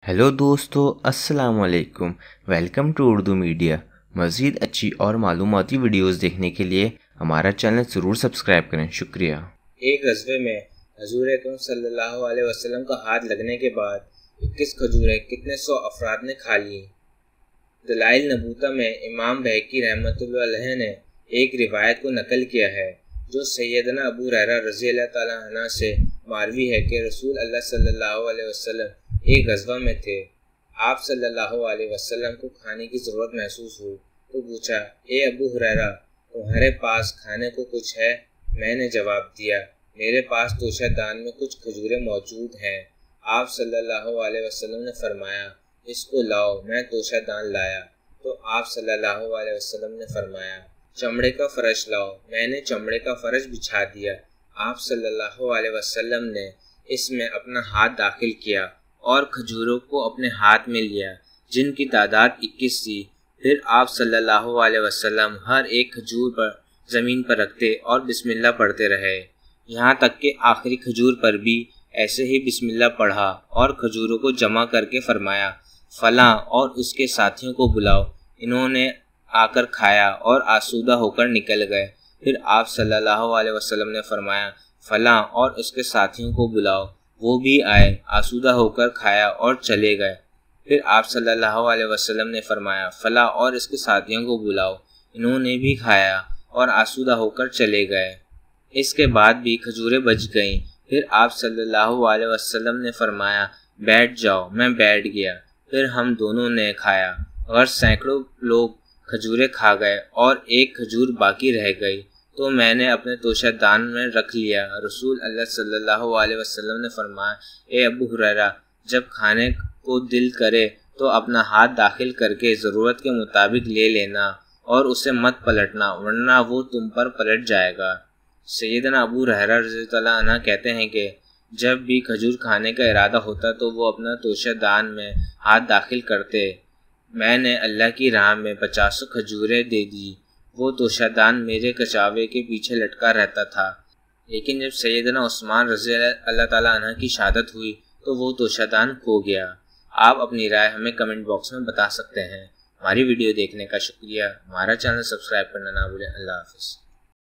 Hello दोस्तों, अस्सलाम वालेकुम। Welcome to Urdu media. मज़ीद अच्छी और मालूमाती वीडियोस देखने के लिए हमारा चैनल ज़रूर सब्सक्राइब करें। शुक्रिया। एक गज़वे में हजूर अकरम सल्लल्लाहु अलैहि वसल्लम का हाथ लगने के बाद 21 खजूरें कितने सौ अफराद ने खा ली। दलाइल नबूता में इमाम बहकी रहमतुल्लाह अलैह ने एक रिवायत को नकल किया है जो सैयदना अबू हुरैरा रज़ी अल्लाह ताला अन्हु से मारवी है कि रसूल अल्लाह सल्लल्लाहु अलैहि वसल्लम एक गज़वा में थे। आप सल्लल्लाहु अलैहि वसल्लम को खाने की ज़रूरत महसूस हुई तो पूछा, ए अबू हुरैरा, तुम्हारे पास खाने को कुछ है? मैंने जवाब दिया, मेरे पास तोशादान में कुछ खजूरें मौजूद हैं। आप सल्लल्लाहु अलैहि वसल्लम ने फरमाया, इसको लाओ। मैं तोशादान लाया तो आप सल्लल्लाहु अलैहि वसल्लम ने फरमाया, चमड़े का फर्श लाओ। मैंने चमड़े का फर्श बिछा दिया। आप सल्लल्लाहु अलैहि वसल्लम ने इसमें अपना हाथ दाखिल किया और खजूरों को अपने हाथ में लिया जिनकी तादाद 21 थी। फिर आप सल्लल्लाहु अलैहि वसल्लम हर एक खजूर पर ज़मीन पर रखते और बिस्मिल्लाह पढ़ते रहे, यहाँ तक कि आखिरी खजूर पर भी ऐसे ही बिस्मिल्लाह पढ़ा और खजूरों को जमा करके फरमाया, फलां और उसके साथियों को बुलाओ। इन्होंने आकर खाया और आसूदा होकर निकल गए। फिर आप सल्लल्लाहु अलैहि वसल्लम ने फरमाया, फलां और उसके साथियों को बुलाओ। वो भी आए, आसूदा होकर खाया और चले गए। फिर आप सल्लल्लाहु अलैहि वसल्लम ने फरमाया, फलां और इसके साथियों को बुलाओ। इन्होंने भी खाया और आसूदा होकर चले गए। इसके बाद भी खजूरें बच गईं। फिर आप सल्लल्लाहु अलैहि वसल्लम ने फरमाया, बैठ जाओ। मैं बैठ गया। फिर हम दोनों ने खाया और सैकड़ों लोग खजूरें खा गए और एक खजूर बाकी रह गई तो मैंने अपने तोशादान में रख लिया। रसूल अल्लाह सल्लल्लाहु अलैहि वसल्लम ने फरमाया, ए अबू हुरैरा, जब खाने को दिल करे तो अपना हाथ दाखिल करके ज़रूरत के मुताबिक ले लेना और उसे मत पलटना, वरना वो तुम पर पलट जाएगा। सैयदना अबू हुरैरा रज़ियल्लाहु अन्हु कहते हैं कि जब भी खजूर खाने का इरादा होता तो वो अपना तोशादान में हाथ दाखिल करते। मैंने अल्लाह की राह में 50 खजूरें दे दी। वो तोशादान मेरे कचावे के पीछे लटका रहता था, लेकिन जब सैयदना उस्मान रज़ी अल्लाह ताला अन्हु की शहादत हुई तो वो तोशादान खो गया। आप अपनी राय हमें कमेंट बॉक्स में बता सकते हैं। हमारी वीडियो देखने का शुक्रिया। हमारा चैनल सब्सक्राइब करना ना भूलें। अल्लाह हाफ़िज़।